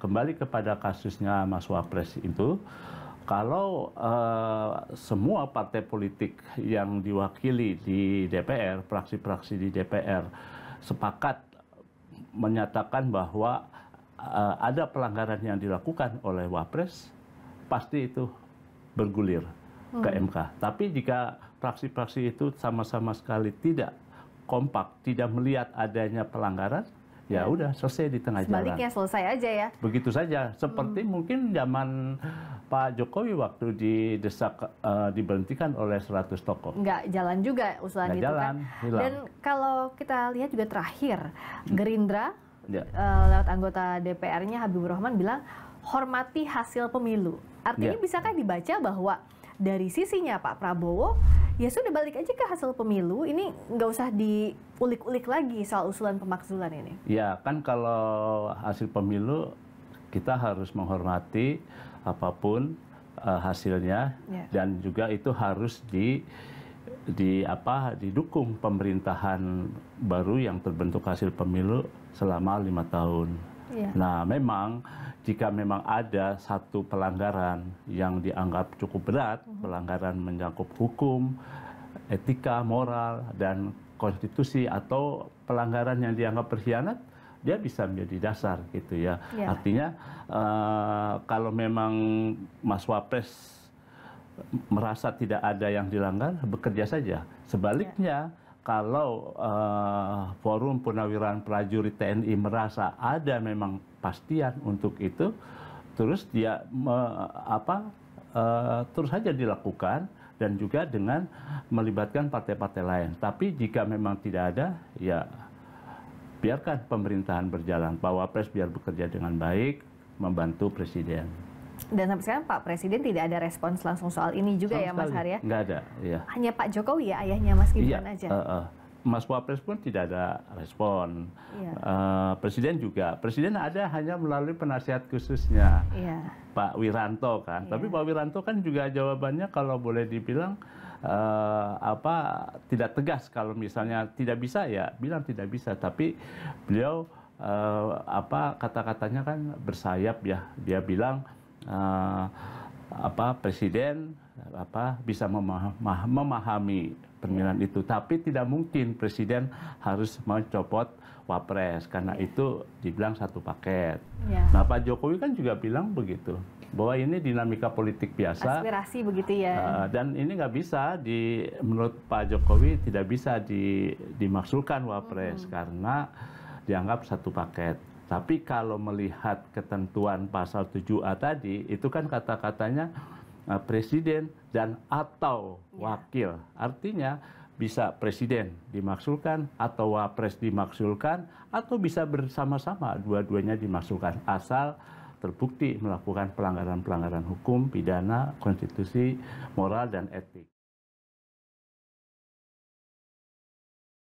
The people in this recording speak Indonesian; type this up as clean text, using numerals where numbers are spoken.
kembali kepada kasusnya Mas Wapres itu, kalau semua partai politik yang diwakili di DPR, fraksi-fraksi di DPR, sepakat menyatakan bahwa ada pelanggaran yang dilakukan oleh Wapres, pasti itu bergulir ke MK. Tapi jika fraksi-fraksi itu sama-sama sekali tidak kompak, tidak melihat adanya pelanggaran, ya udah selesai di tengah jalan. Sebaliknya selesai aja ya. Begitu saja. Seperti mungkin zaman Pak Jokowi waktu didesak diberhentikan oleh 100 tokoh. Nggak jalan juga usulan Nggak itu jalan, kan. hilang. Dan kalau kita lihat juga terakhir, Gerindra Ya. lewat anggota DPR-nya Habibur Rahman bilang hormati hasil pemilu. Artinya bisakah dibaca bahwa dari sisinya Pak Prabowo, ya sudah balik aja ke hasil pemilu, ini nggak usah diulik-ulik lagi soal usulan pemakzulan ini. Ya, kan kalau hasil pemilu kita harus menghormati apapun hasilnya, dan juga itu harus didukung pemerintahan baru yang terbentuk hasil pemilu selama 5 tahun. Nah, memang jika memang ada satu pelanggaran yang dianggap cukup berat, pelanggaran menyangkut hukum, etika, moral, dan konstitusi, atau pelanggaran yang dianggap berkhianat, dia bisa menjadi dasar gitu ya. Artinya kalau memang Mas Wapres merasa tidak ada yang dilanggar, bekerja saja. Sebaliknya, kalau Forum Purnawirawan Prajurit TNI merasa ada memang pastian untuk itu, terus dia terus saja dilakukan, dan juga dengan melibatkan partai-partai lain. Tapi jika memang tidak ada, ya biarkan pemerintahan berjalan. Pak Wapres biar bekerja dengan baik, membantu Presiden. Dan sampai sekarang Pak Presiden tidak ada respons langsung soal ini juga ya Mas Har ya? Nggak ada, ya. Hanya Pak Jokowi ya, ayahnya Mas Gibran aja? Mas Wapres pun tidak ada respon. Presiden juga. Presiden ada hanya melalui penasihat khususnya, Pak Wiranto kan. Tapi Pak Wiranto kan juga jawabannya kalau boleh dibilang tidak tegas. Kalau misalnya tidak bisa, ya bilang tidak bisa. Tapi beliau kata-katanya kan bersayap ya. Dia bilang Presiden bisa memahami permintaan itu, tapi tidak mungkin Presiden harus mencopot Wapres karena itu dibilang satu paket. Nah, Pak Jokowi kan juga bilang begitu, bahwa ini dinamika politik biasa, aspirasi begitu ya, dan ini nggak bisa menurut Pak Jokowi tidak bisa dimaksudkan Wapres karena dianggap satu paket. Tapi kalau melihat ketentuan pasal 7A tadi, itu kan kata-katanya presiden dan atau wakil. Artinya bisa presiden dimaksudkan atau wapres dimaksudkan, atau bisa bersama-sama dua-duanya dimaksudkan, asal terbukti melakukan pelanggaran-pelanggaran hukum, pidana, konstitusi, moral, dan etik.